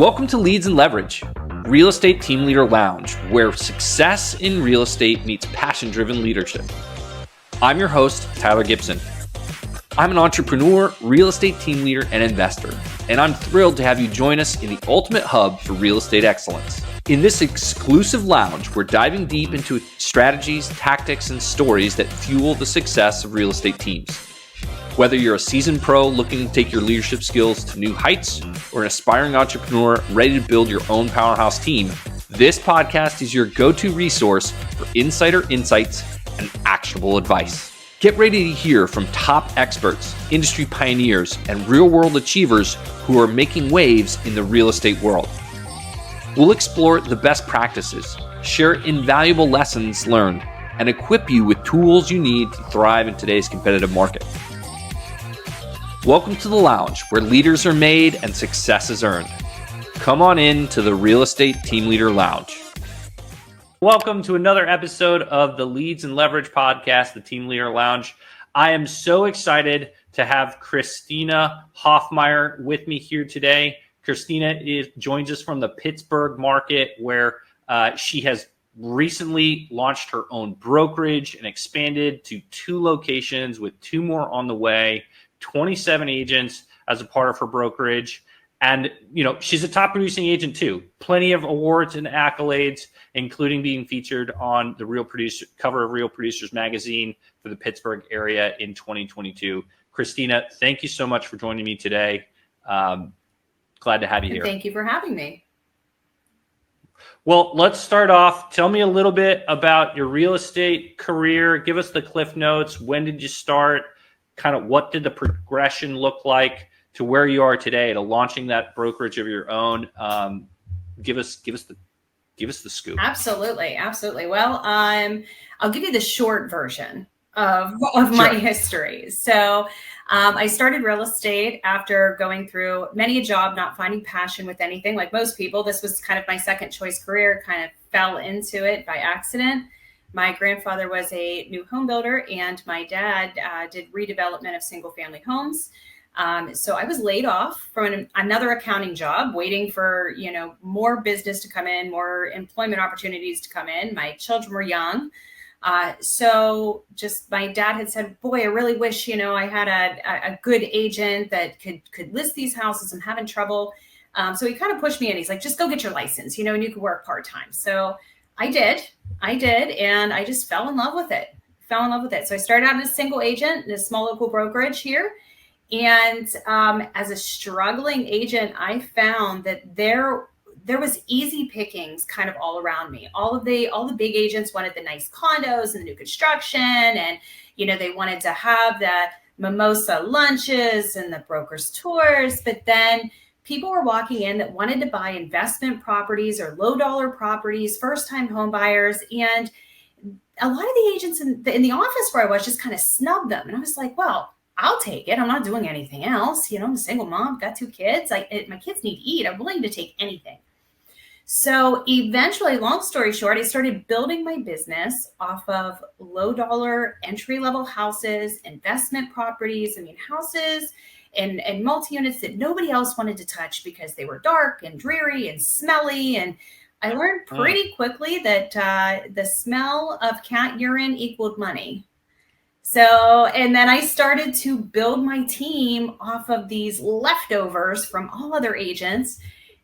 Welcome to Leads and Leverage, Real Estate Team Leader Lounge, where success in real estate meets passion-driven leadership. I'm your host, Tyler Gibson. I'm an entrepreneur, real estate team leader, and investor, and I'm thrilled to have you join us in the ultimate hub for real estate excellence. In this exclusive lounge, we're diving deep into strategies, tactics, and stories that fuel the success of real estate teams. Whether you're a seasoned pro looking to take your leadership skills to new heights or an aspiring entrepreneur ready to build your own powerhouse team, this podcast is your go-to resource for insider insights and actionable advice. Get ready to hear from top experts, industry pioneers, and real-world achievers who are making waves in the real estate world. We'll explore the best practices, share invaluable lessons learned, and equip you with tools you need to thrive in today's competitive market. Welcome to the lounge, where leaders are made and success is earned. Come on in to the Real Estate Team Leader Lounge. Welcome to another episode of the Leads and Leverage podcast, the Team Leader Lounge. I am so excited to have Christina Hoffmeier with me here today. Christina joins us from the Pittsburgh market, where she has recently launched her own brokerage and expanded to 2 locations with 2 more on the way. 27 agents as a part of her brokerage. And, she's a top producing agent too. Plenty of awards and accolades, including being featured on the cover of Real Producers magazine for the Pittsburgh area in 2022. Christina, thank you so much for joining me today. Glad to have you here. Thank you for having me. Well, let's start off. Tell me a little bit about your real estate career. Give us the Cliff Notes. When did you start? Kind of what did the progression look like to where you are today, to launching that brokerage of your own? Give us the scoop. Absolutely. Well, I'll give you the short version of my history. So I started real estate after going through many a job, not finding passion with anything. Like most people, this was kind of my second choice career, kind of fell into it by accident. My grandfather was a new home builder, and my dad did redevelopment of single family homes. So I was laid off from another accounting job, waiting for, more business to come in, more employment opportunities to come in. My children were young. So just my dad had said, boy, I really wish, I had a good agent that could list these houses. I'm having trouble. So he kind of pushed me in. He's like, just go get your license, and you could work part-time. So I did. And I just fell in love with it. So I started out as a single agent in a small local brokerage here. And as a struggling agent, I found that there was easy pickings kind of all around me. All the big agents wanted the nice condos and the new construction. And, they wanted to have the mimosa lunches and the broker's tours. But then people were walking in that wanted to buy investment properties or low dollar properties, first time home buyers. And a lot of the agents in the office where I was just kind of snubbed them. And I was like, well, I'll take it. I'm not doing anything else. I'm a single mom, got 2 kids. My kids need to eat. I'm willing to take anything. So eventually, long story short, I started building my business off of low dollar entry level houses, investment properties. houses and multi-units that nobody else wanted to touch because they were dark and dreary and smelly. And I learned pretty quickly that the smell of cat urine equaled money. So, and then I started to build my team off of these leftovers from all other agents.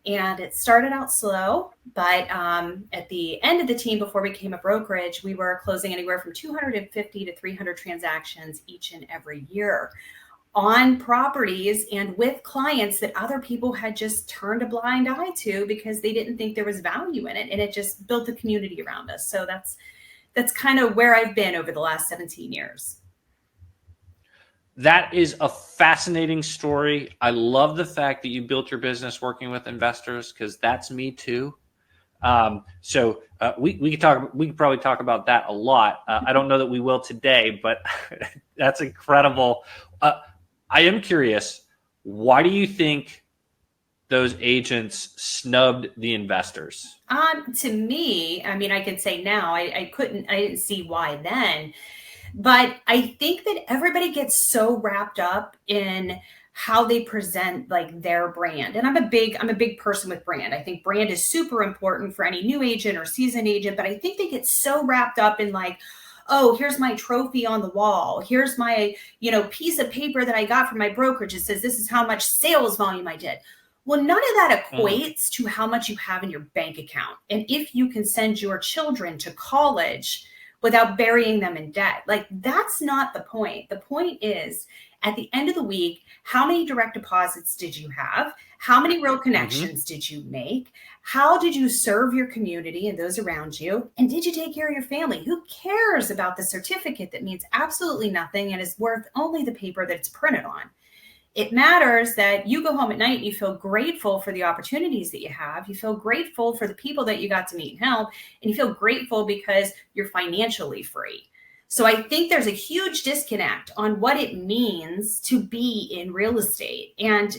And it started out slow, but at the end of the team, before we became a brokerage, we were closing anywhere from 250 to 300 transactions each and every year on properties and with clients that other people had just turned a blind eye to because they didn't think there was value in it. And it just built a community around us. So that's kind of where I've been over the last 17 years. That is a fascinating story. I love the fact that you built your business working with investors, because that's me too. So we could probably talk about that a lot. I don't know that we will today, but that's incredible. I am curious, why do you think those agents snubbed the investors? To me, I can say now, I didn't see why then, but I think that everybody gets so wrapped up in how they present like their brand. And I'm a big person with brand. I think brand is super important for any new agent or seasoned agent, but I think they get so wrapped up in like, oh, here's my trophy on the wall. Here's my, piece of paper that I got from my brokerage. It says this is how much sales volume I did. Well, none of that equates to how much you have in your bank account. And if you can send your children to college without burying them in debt, like that's not the point. The point is, at the end of the week, how many direct deposits did you have? How many real connections did you make? How did you serve your community and those around you? And did you take care of your family? Who cares about the certificate that means absolutely nothing and is worth only the paper that it's printed on? It matters that you go home at night and you feel grateful for the opportunities that you have. You feel grateful for the people that you got to meet and help, and you feel grateful because you're financially free. So I think there's a huge disconnect on what it means to be in real estate and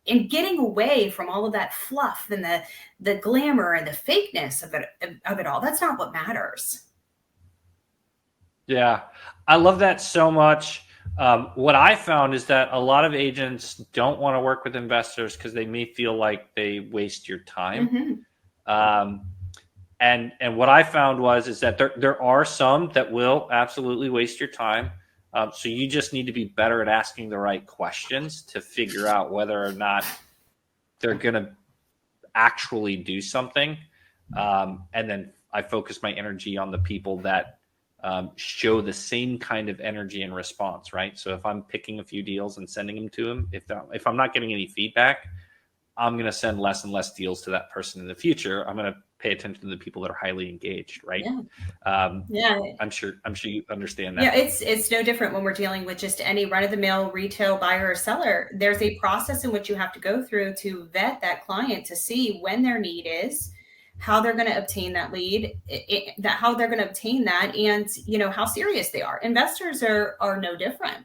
getting away from all of that fluff and the glamour and the fakeness of it all. That's not what matters. Yeah, I love that so much. What I found is that a lot of agents don't want to work with investors because they may feel like they waste your time. And what I found is that there are some that will absolutely waste your time. So you just need to be better at asking the right questions to figure out whether or not they're going to actually do something. And then I focus my energy on the people that show the same kind of energy and response, right? So if I'm picking a few deals and sending them to them, if I'm not getting any feedback, I'm going to send less and less deals to that person in the future. I'm going to pay attention to the people that are highly engaged, right? Yeah. I'm sure you understand that. Yeah, it's no different when we're dealing with just any run-of-the-mill retail buyer or seller. There's a process in which you have to go through to vet that client to see when their need is, how they're going to obtain that lead, how they're going to obtain that, and how serious they are. Investors are no different.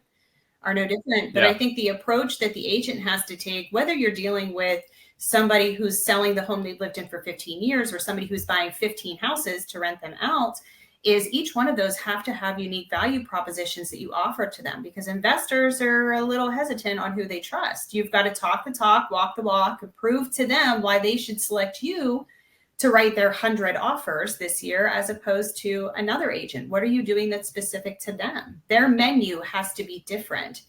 But I think the approach that the agent has to take, whether you're dealing with somebody who's selling the home they've lived in for 15 years or somebody who's buying 15 houses to rent them out, is each one of those have to have unique value propositions that you offer to them, because investors are a little hesitant on who they trust. You've got to talk the talk, walk the walk, and prove to them why they should select you to write their 100 offers this year as opposed to another agent. What are you doing that's specific to them? Their menu has to be different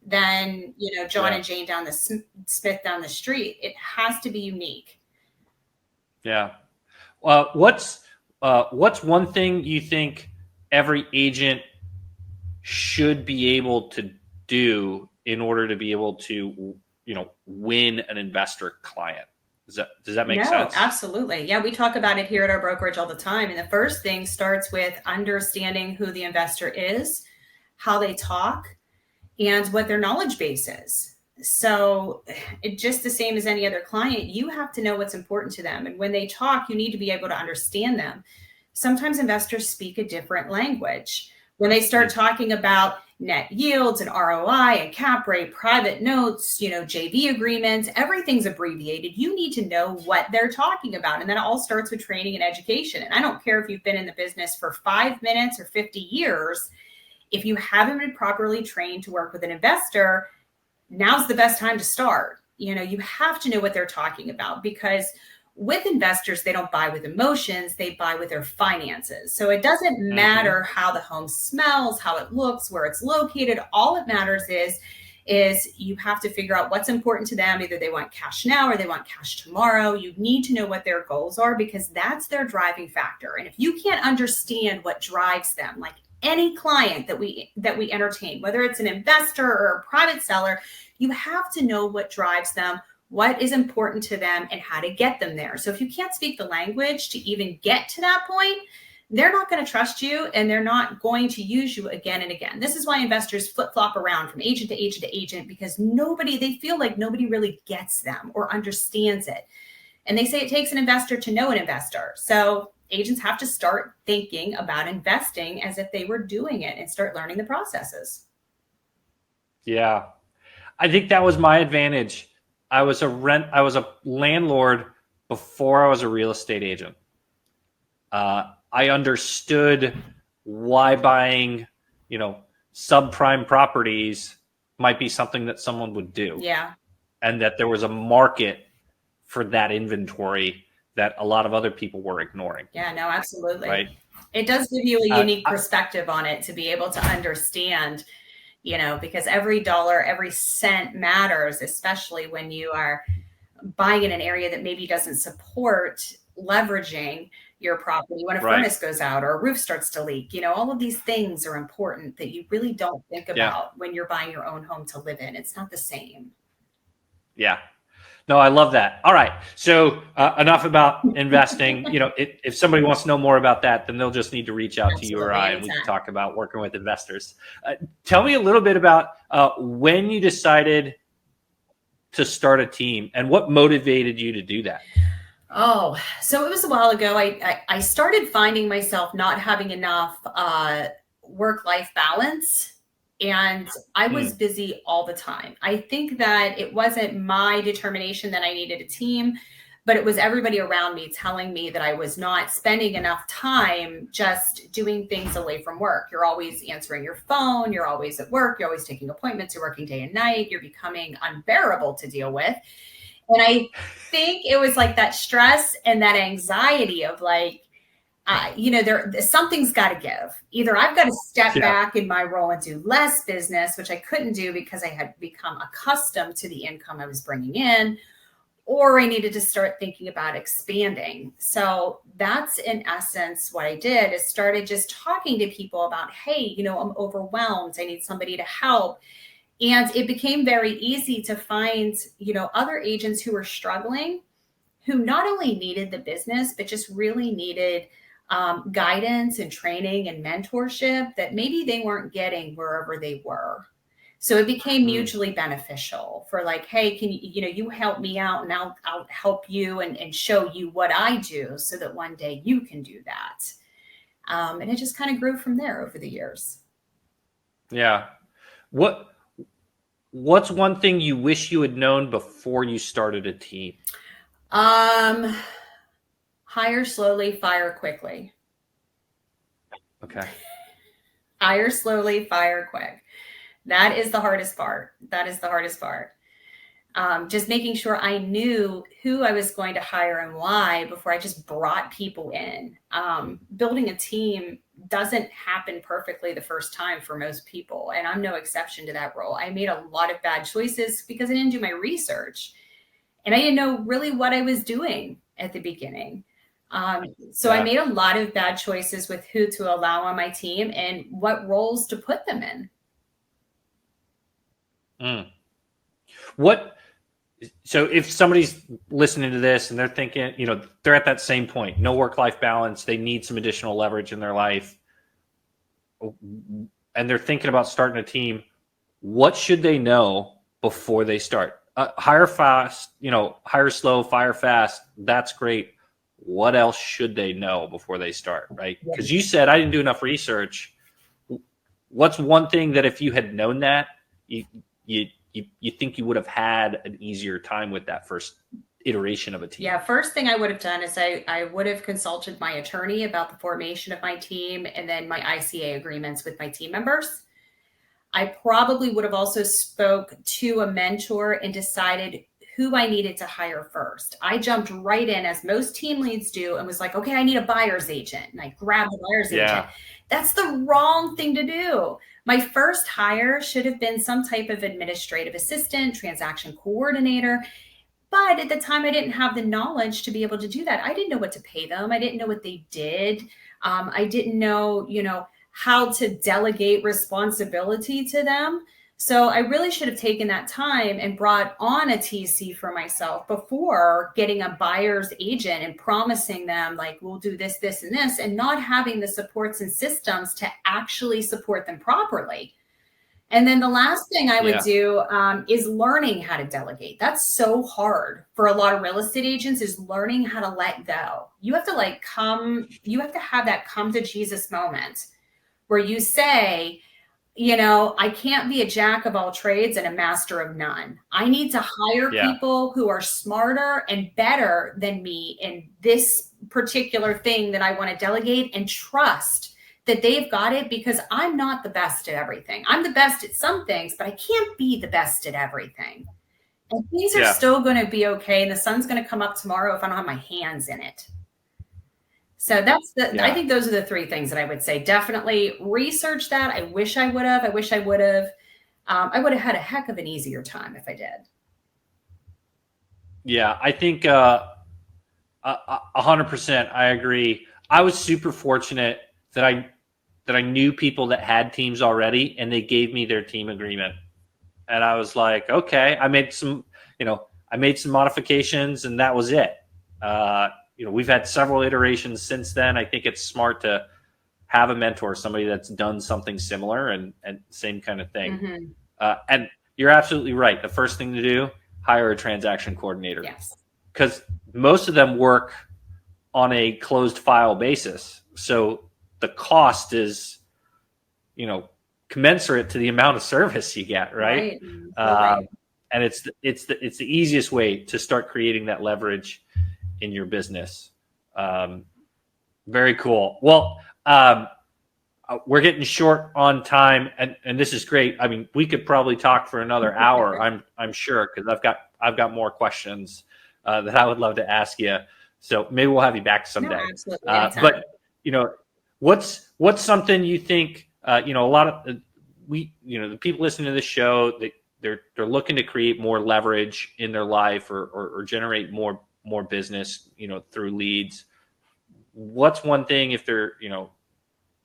than John and Jane down the Smith down the street. It has to be unique. Yeah. What's one thing you think every agent should be able to do in order to be able to win an investor client? Does that make sense? Absolutely. Yeah, we talk about it here at our brokerage all the time. And the first thing starts with understanding who the investor is, how they talk, and what their knowledge base is. So it's just the same as any other client. You have to know what's important to them. And when they talk, you need to be able to understand them. Sometimes investors speak a different language. When they start talking about net yields and ROI and cap rate, private notes, JV agreements, everything's abbreviated. You need to know what they're talking about. And then it all starts with training and education. And I don't care if you've been in the business for 5 minutes or 50 years. If you haven't been properly trained to work with an investor, now's the best time to start. You have to know what they're talking about, because with investors, they don't buy with emotions, they buy with their finances. So it doesn't matter how the home smells, how it looks, where it's located. All it matters is you have to figure out what's important to them. Either they want cash now or they want cash tomorrow. You need to know what their goals are, because that's their driving factor. And if you can't understand what drives them, like any client that we entertain, whether it's an investor or a private seller, you have to know what drives them, what is important to them, and how to get them there. So if you can't speak the language to even get to that point, they're not going to trust you, and they're not going to use you again and again. This is why investors flip-flop around from agent to agent to agent, because they feel like nobody really gets them or understands it. And they say it takes an investor to know an investor. So agents have to start thinking about investing as if they were doing it and start learning the processes. Yeah. I think that was my advantage. I was a landlord before I was a real estate agent. I understood why buying, subprime properties might be something that someone would do. Yeah. And that there was a market for that inventory that a lot of other people were ignoring. Yeah, no, absolutely. Right. It does give you a unique perspective on it to be able to understand, because every dollar, every cent matters, especially when you are buying in an area that maybe doesn't support leveraging your property when a furnace goes out or a roof starts to leak. All of these things are important that you really don't think about when you're buying your own home to live in. It's not the same. Yeah. No, I love that. All right. So enough about investing. If somebody wants to know more about that, then they'll just need to reach out to you or I, and we can talk about working with investors. Tell me a little bit about when you decided to start a team and what motivated you to do that. Oh, so it was a while ago. I started finding myself not having enough work-life balance. And I was busy all the time. I think that it wasn't my determination that I needed a team, but it was everybody around me telling me that I was not spending enough time just doing things away from work. You're always answering your phone. You're always at work. You're always taking appointments. You're working day and night. You're becoming unbearable to deal with. And I think it was like that stress and that anxiety of like, something's got to give. Either I've got to step back in my role and do less business, which I couldn't do because I had become accustomed to the income I was bringing in, or I needed to start thinking about expanding. So that's in essence what I did, is started just talking to people about, hey, I'm overwhelmed. I need somebody to help. And it became very easy to find, other agents who were struggling, who not only needed the business, but just really needed guidance and training and mentorship that maybe they weren't getting wherever they were. So it became mutually beneficial for like, hey, can you help me out, and I'll help you and show you what I do so that one day you can do that. And it just kind of grew from there over the years. Yeah. What's one thing you wish you had known before you started a team? Hire slowly, fire quickly. Okay. Hire slowly, fire quick. That is the hardest part. Just making sure I knew who I was going to hire and why before I just brought people in. Building a team doesn't happen perfectly the first time for most people, and I'm no exception to that role. I made a lot of bad choices because I didn't do my research, and I didn't know really what I was doing at the beginning. I made a lot of bad choices with who to allow on my team and what roles to put them in. So if somebody's listening to this and they're thinking, they're at that same point, no work-life balance, they need some additional leverage in their life, and they're thinking about starting a team, what should they know before they start? Hire fast, hire slow, fire fast. That's great. What else should they know before they start, right? Because you said I didn't do enough research. What's one thing that if you had known that, you think you would have had an easier time with that first iteration of a team? Yeah, first thing I would have done is I would have consulted my attorney about the formation of my team and then my ICA agreements with my team members. I probably would have also spoke to a mentor and decided who I needed to hire first. I jumped right in, as most team leads do, and was like, okay, I need a buyer's agent. And I grabbed the buyer's agent. That's the wrong thing to do. My first hire should have been some type of administrative assistant, transaction coordinator. But at the time, I didn't have the knowledge to be able to do that. I didn't know what to pay them. I didn't know what they did. I didn't know, how to delegate responsibility to them. So I really should have taken that time and brought on a TC for myself before getting a buyer's agent and promising them like, we'll do this, this, and this, and not having the supports and systems to actually support them properly. And then the last thing I would do is learning how to delegate. That's so hard for a lot of real estate agents, is learning how to let go. You have to you have to have that come to Jesus moment where you say, I can't be a jack of all trades and a master of none. I need to hire people who are smarter and better than me in this particular thing that I want to delegate, and trust that they've got it, because I'm not the best at everything. I'm the best at some things, but I can't be the best at everything. And things are still going to be okay. And the sun's going to come up tomorrow if I don't have my hands in it. So I think those are the three things that I would say. Definitely research that. I wish I would have. I would have had a heck of an easier time if I did. Yeah, I think 100%. I agree. I was super fortunate that I knew people that had teams already, and they gave me their team agreement. And I was like, okay, I made some modifications, and that was it. We've had several iterations since then. I think it's smart to have a mentor, somebody that's done something similar and same kind of thing. Mm-hmm. And you're absolutely right. The first thing to do, hire a transaction coordinator. Yes. Because most of them work on a closed file basis. So the cost is, commensurate to the amount of service you get, right? Right. And it's the easiest way to start creating that leverage in your business. Very cool. Well, we're getting short on time, and this is great. I mean, we could probably talk for another hour. I'm sure, because I've got more questions that I would love to ask you. So maybe we'll have you back someday. No, absolutely. But what's something you think? A lot of the people listening to this show, they're looking to create more leverage in their life or generate more business, through leads. What's one thing, if they're,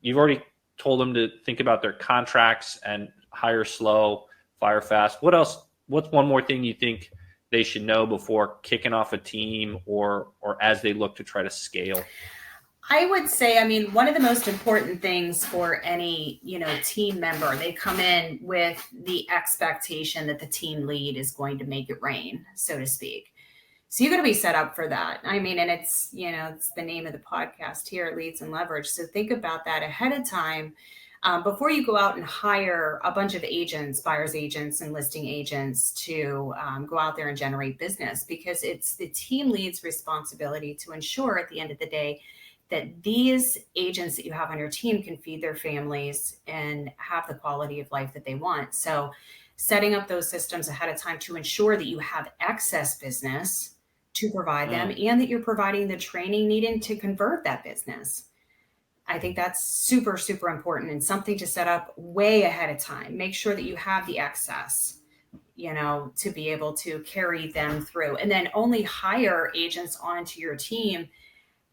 you've already told them to think about their contracts and hire slow, fire fast. What else? What's one more thing you think they should know before kicking off a team or as they look to try to scale? I would say, one of the most important things for any, team member, they come in with the expectation that the team lead is going to make it rain, so to speak. So you're going to be set up for that. And it's, it's the name of the podcast here, Leads and Leverage. So think about that ahead of time before you go out and hire a bunch of agents, buyer's agents and listing agents to go out there and generate business, because it's the team lead's responsibility to ensure at the end of the day that these agents that you have on your team can feed their families and have the quality of life that they want. So setting up those systems ahead of time to ensure that you have excess business to provide them and that you're providing the training needed to convert that business. I think that's super, super important and something to set up way ahead of time. Make sure that you have the excess, to be able to carry them through, and then only hire agents onto your team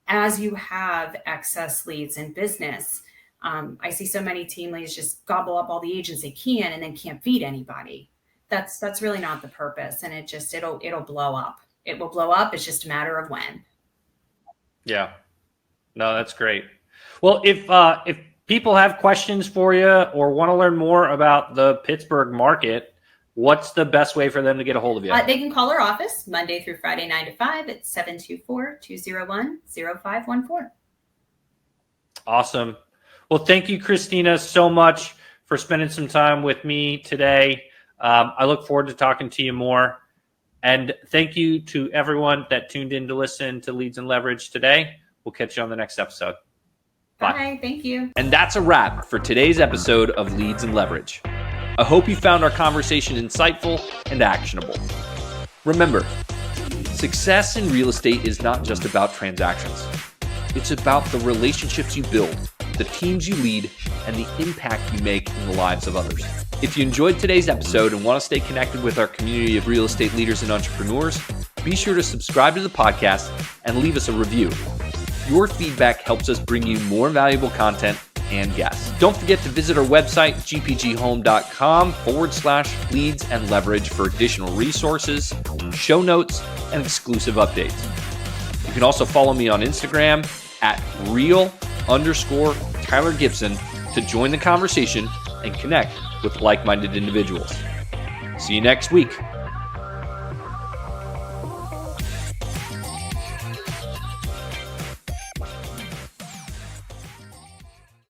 as you have excess leads in business. I see so many team leads just gobble up all the agents they can and then can't feed anybody. That's really not the purpose. And it'll blow up. It will blow up. It's just a matter of when. Yeah. No, that's great. Well, if people have questions for you or want to learn more about the Pittsburgh market, what's the best way for them to get a hold of you? They can call our office Monday through Friday, 9 to 5 at 724-201-0514. Awesome. Well, thank you, Christina, so much for spending some time with me today. I look forward to talking to you more. And thank you to everyone that tuned in to listen to Leads and Leverage today. We'll catch you on the next episode. Bye. Thank you. And that's a wrap for today's episode of Leads and Leverage. I hope you found our conversation insightful and actionable. Remember, success in real estate is not just about transactions. It's about the relationships you build, the teams you lead, and the impact you make in the lives of others. If you enjoyed today's episode and want to stay connected with our community of real estate leaders and entrepreneurs, be sure to subscribe to the podcast and leave us a review. Your feedback helps us bring you more valuable content and guests. Don't forget to visit our website, gpghome.com/leads and leverage for additional resources, show notes, and exclusive updates. You can also follow me on Instagram at real_Tyler Gibson to join the conversation and connect with like-minded individuals. See you next week.